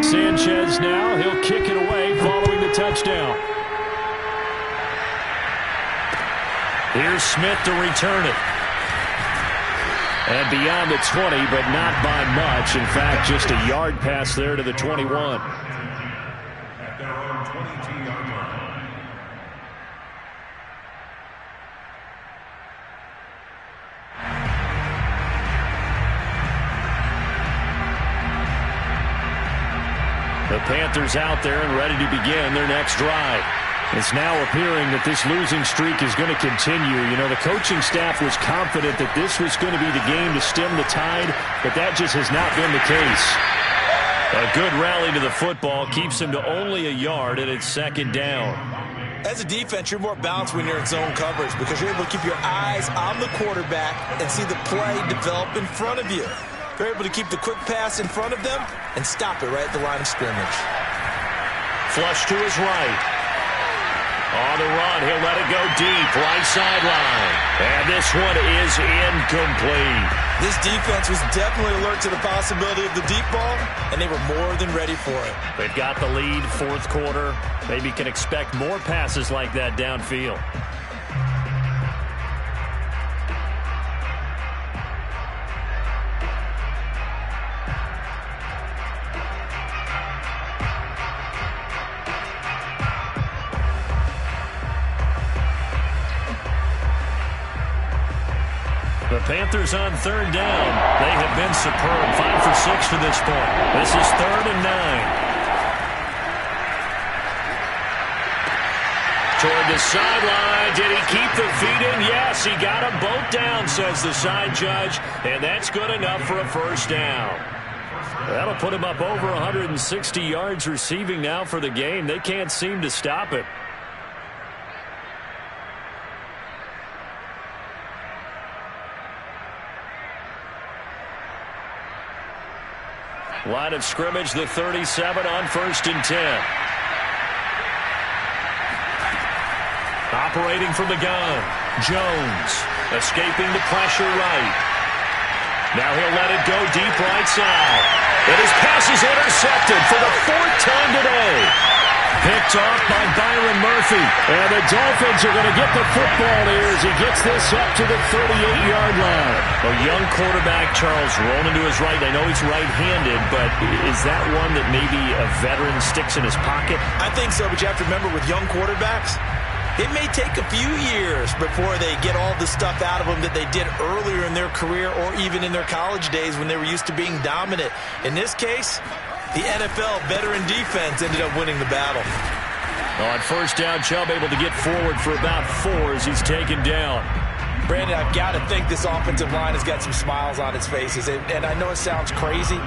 Sanchez now, he'll kick it away following the touchdown. Here's Smith to return it. And beyond the 20, but not by much. In fact, just a yard pass there to the 21. At their own 22-yard line. The Panthers out there and ready to begin their next drive. It's now appearing that this losing streak is going to continue. You know, the coaching staff was confident that this was going to be the game to stem the tide, but that just has not been the case. A good rally to the football keeps him to only a yard, and it's second down. As a defense, you're more balanced when you're in zone coverage because you're able to keep your eyes on the quarterback and see the play develop in front of you. You're able to keep the quick pass in front of them and stop it right at the line of scrimmage. Flush to his right. On the run, he'll let it go deep, right sideline. And this one is incomplete. This defense was definitely alert to the possibility of the deep ball, and they were more than ready for it. They've got the lead, fourth quarter. Maybe can expect more passes like that downfield. The Panthers on third down. They have been superb. 5 for 6 to this point. This is 3rd and 9. Toward the sideline. Did he keep the feet in? Yes, he got them both down, says the side judge. And that's good enough for a first down. That'll put him up over 160 yards receiving now for the game. They can't seem to stop it. Line of scrimmage, the 37 on 1st and 10. Operating from the gun. Jones escaping the pressure right. Now he'll let it go deep right side. And his pass is intercepted for the 4th time today. Picked off by Byron Murphy. And the Dolphins are going to get the football here as he gets this up to the 38-yard line. A young quarterback, Charles, rolling to his right. I know he's right-handed, but is that one that maybe a veteran sticks in his pocket? I think so, but you have to remember with young quarterbacks, it may take a few years before they get all the stuff out of them that they did earlier in their career or even in their college days when they were used to being dominant. In this case, the NFL veteran defense ended up winning the battle. On first down, Chubb able to get forward for about 4 as he's taken down. Brandon, I've got to think this offensive line has got some smiles on its faces. And I know it sounds crazy,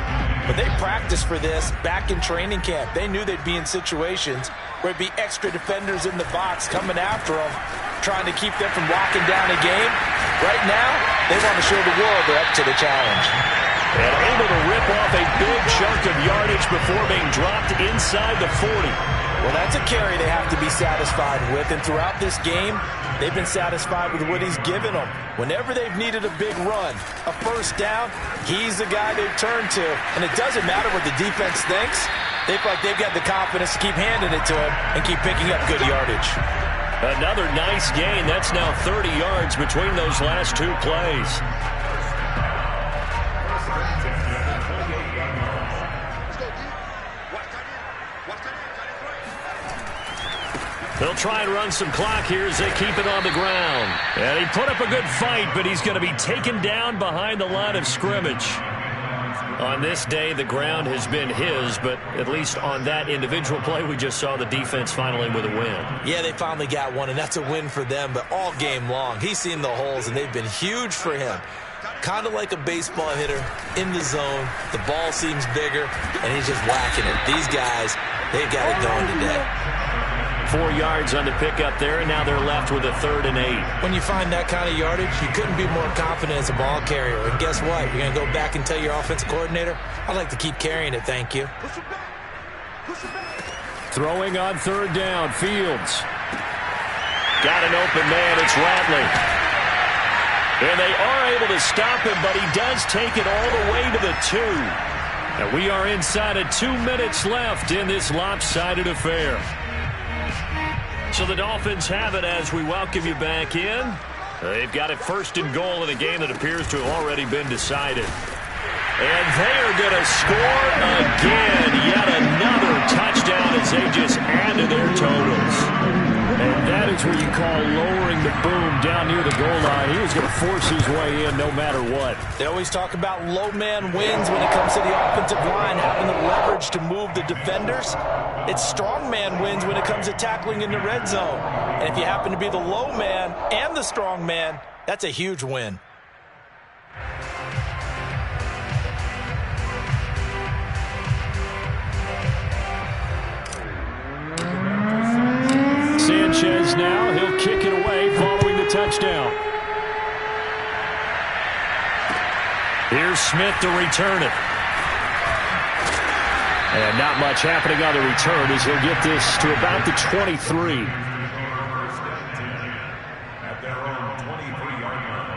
but they practiced for this back in training camp. They knew they'd be in situations where it'd be extra defenders in the box coming after them, trying to keep them from locking down a game. Right now, they want to show the world they're up to the challenge. And able to rip off a big chunk of yardage before being dropped inside the 40. Well, that's a carry they have to be satisfied with. And throughout this game, they've been satisfied with what he's given them. Whenever they've needed a big run, a first down, he's the guy they've turned to. And it doesn't matter what the defense thinks. They feel like they've got the confidence to keep handing it to him and keep picking up good yardage. Another nice gain. That's now 30 yards between those last 2 plays. They'll try and run some clock here as they keep it on the ground. And he put up a good fight, but he's going to be taken down behind the line of scrimmage. On this day, the ground has been his, but at least on that individual play, we just saw the defense finally with a win. Yeah, they finally got one, and that's a win for them, but all game long, he's seen the holes, and they've been huge for him. Kind of like a baseball hitter in the zone. The ball seems bigger, and he's just whacking it. These guys, they've got it going today. 4 yards on the pickup there, and now they're left with a 3rd and 8. When you find that kind of yardage, you couldn't be more confident as a ball carrier. And guess what? You're going to go back and tell your offensive coordinator, I'd like to keep carrying it, thank you. Throwing on third down, Fields. Got an open man, it's Ratley. And they are able to stop him, but he does take it all the way to the 2. And we are inside of 2 minutes left in this lopsided affair. So the Dolphins have it as we welcome you back in. They've got it 1st and goal in a game that appears to have already been decided. And they are going to score again. Yet another touchdown as they just add to their totals. And that is what you call lowering the boom down near the goal line. He was going to force his way in no matter what. They always talk about low man wins when it comes to the offensive line, having the leverage to move the defenders. It's strong man wins when it comes to tackling in the red zone. And if you happen to be the low man and the strong man, that's a huge win. Sanchez now, he'll kick it away following the touchdown. Here's Smith to return it. And not much happening on the return as he'll get this to about the 23. At their own 23-yard line.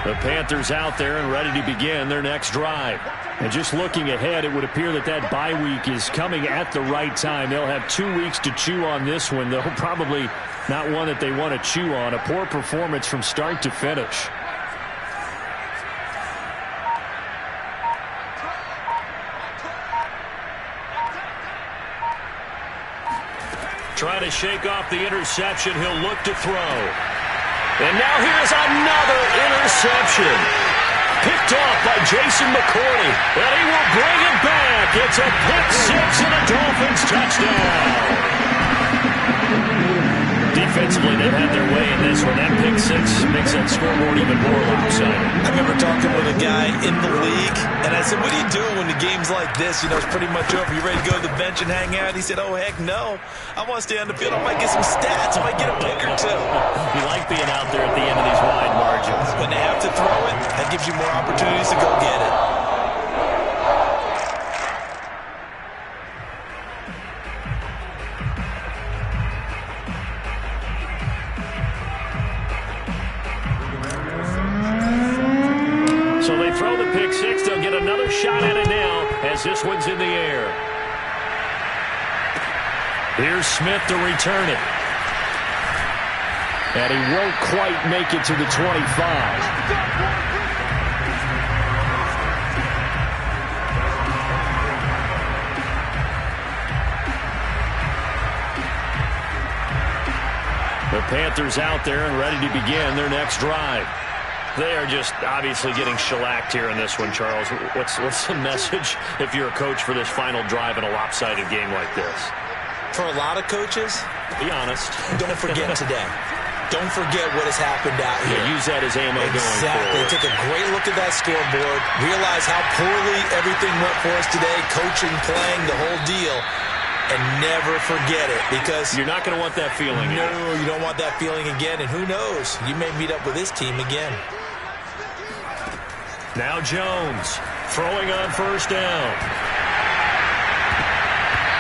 The Panthers out there and ready to begin their next drive. And just looking ahead, it would appear that that bye week is coming at the right time. They'll have 2 weeks to chew on this one, though probably not one that they want to chew on. A poor performance from start to finish. Trying to shake off the interception. He'll look to throw. And now here's another interception. Picked off by Jason McCourty. And he will bring it back. It's a pick-6 and a Dolphins touchdown. Defensively, they've had their way in this one. That pick-6 makes that scoreboard even more lopsided. I remember talking with a guy in the league, and I said, what do you do when the game's like this? You know, it's pretty much over. You ready to go to the bench and hang out? He said, oh, heck no. I want to stay on the field. I might get some stats. I might get a pick or two. You like being out there at the end of these wide margins. When they have to throw it, that gives you more opportunities to go get it. So they throw the pick-6. They'll get another shot at it now as this one's in the air. Here's Smith to return it. And he won't quite make it to the 25. The Panthers out there and ready to begin their next drive. They are just obviously getting shellacked here in this one, Charles. What's the message if you're a coach for this final drive in a lopsided game like this? For a lot of coaches, be honest. Don't forget today. Don't forget what has happened out here. Yeah, use that as ammo going forward. Exactly. Take a great look at that scoreboard. Realize how poorly everything went for us today. Coaching, playing, the whole deal. And never forget it, because you're not going to want that feeling again. No, you don't want that feeling again. And who knows? You may meet up with this team again. Now Jones throwing on first down.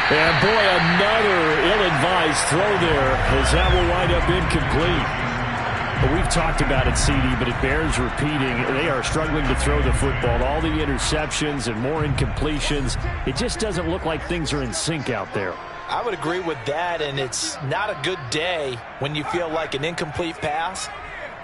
And boy, another ill-advised throw there as that will wind up incomplete. But we've talked about it, CD, but it bears repeating. They are struggling to throw the football. All the interceptions and more incompletions. It just doesn't look like things are in sync out there. I would agree with that, and it's not a good day when you feel like an incomplete pass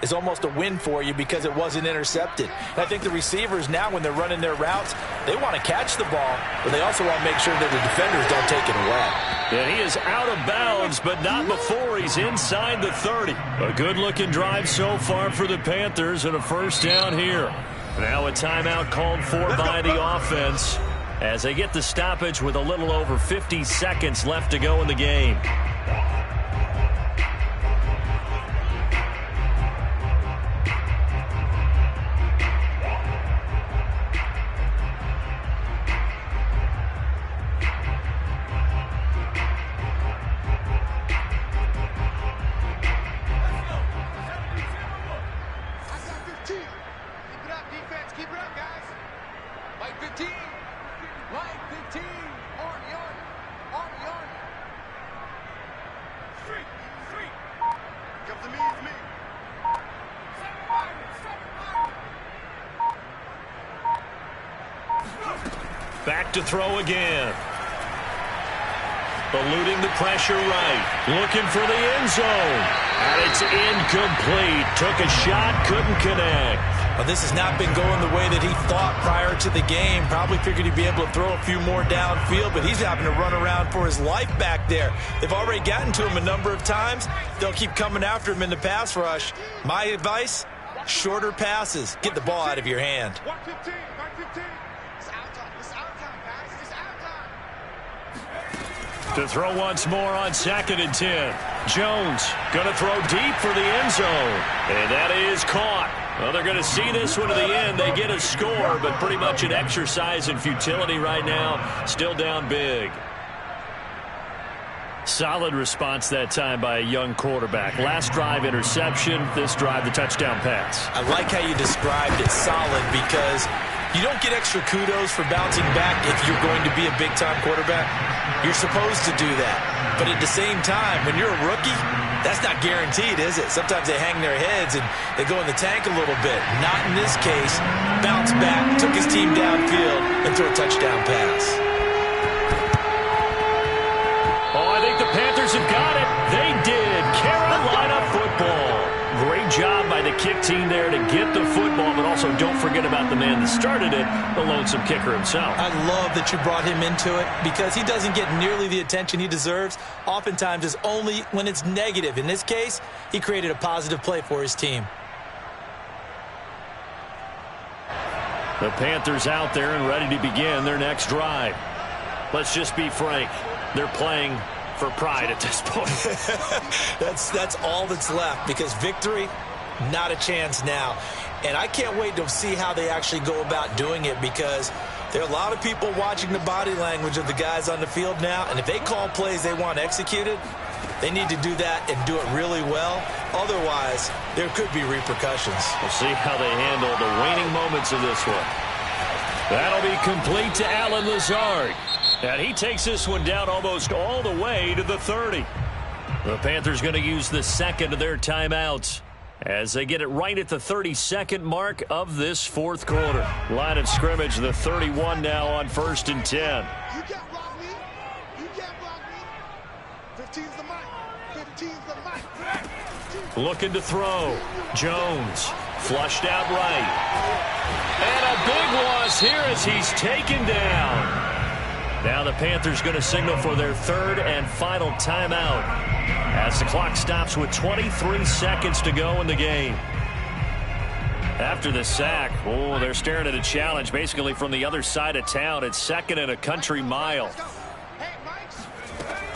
is almost a win for you because it wasn't intercepted. And I think the receivers now, when they're running their routes, they want to catch the ball, but they also want to make sure that the defenders don't take it away. And he is out of bounds, but not before he's inside the 30. A good-looking drive so far for the Panthers and a first down here. Now a timeout called for by the offense as they get the stoppage with a little over 50 seconds left to go in the game. Back to throw again. Eluding the pressure right. Looking for the end zone. And it's incomplete. Took a shot, couldn't connect. Well, this has not been going the way that he thought prior to the game. Probably figured he'd be able to throw a few more downfield, but he's having to run around for his life back there. They've already gotten to him a number of times. They'll keep coming after him in the pass rush. My advice, shorter passes. Get the ball out of your hand. 115, 115. It's out time. It's out time, guys. It's out time. To throw once more on 2nd and 10. Jones going to throw deep for the end zone. And that is caught. Well, they're going to see this one to the end. They get a score, but pretty much an exercise in futility right now. Still down big. Solid response that time by a young quarterback. Last drive, interception. This drive, the touchdown pass. I like how you described it, solid, because you don't get extra kudos for bouncing back if you're going to be a big-time quarterback. You're supposed to do that. But at the same time, when you're a rookie, that's not guaranteed, is it? Sometimes they hang their heads and they go in the tank a little bit. Not in this case. Bounce back, took his team downfield, and threw a touchdown pass. Oh, I think the Panthers have got it. They did. Carolina football. Great job by the kick team there to get the football, but also don't forget about the man that started it, the lonesome kicker himself. I love that you brought him into it because he doesn't get nearly the attention he deserves. Oftentimes it's only when it's negative. In this case, he created a positive play for his team. The Panthers out there and ready to begin their next drive. Let's just be frank. They're playing for pride at this point. That's all that's left because victory, not a chance now. And I can't wait to see how they actually go about doing it because there are a lot of people watching the body language of the guys on the field now. And if they call plays they want executed, they need to do that and do it really well. Otherwise, there could be repercussions. We'll see how they handle the waning moments of this one. That'll be complete to Allen Lazard. And he takes this one down almost all the way to the 30. The Panthers going to use the second of their timeouts as they get it right at the 32nd mark of this fourth quarter. Line of scrimmage, the 31 now on 1st and 10. You can't block me. You can't block me. 15's the mic. 15's the mic. Looking to throw. Jones flushed out right. And a big loss here as he's taken down. Now the Panthers going to signal for their third and final timeout as the clock stops with 23 seconds to go in the game. After the sack, oh, they're staring at a challenge basically from the other side of town. It's 2nd and a country mile.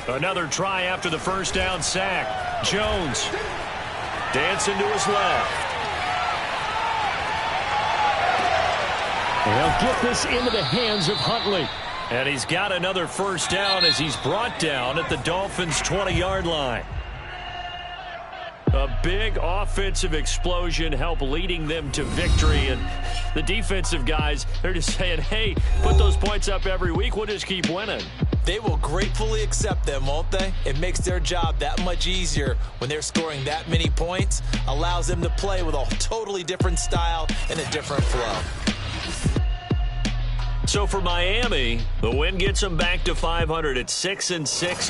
Another try after the first down sack. Jones dancing to his left. They'll get this into the hands of Huntley. And he's got another first down as he's brought down at the Dolphins' 20-yard line. A big offensive explosion helped leading them to victory. And the defensive guys, they're just saying, hey, put those points up every week. We'll just keep winning. They will gratefully accept them, won't they? It makes their job that much easier when they're scoring that many points. Allows them to play with a totally different style and a different flow. So for Miami, the win gets them back to 500 at 6-6.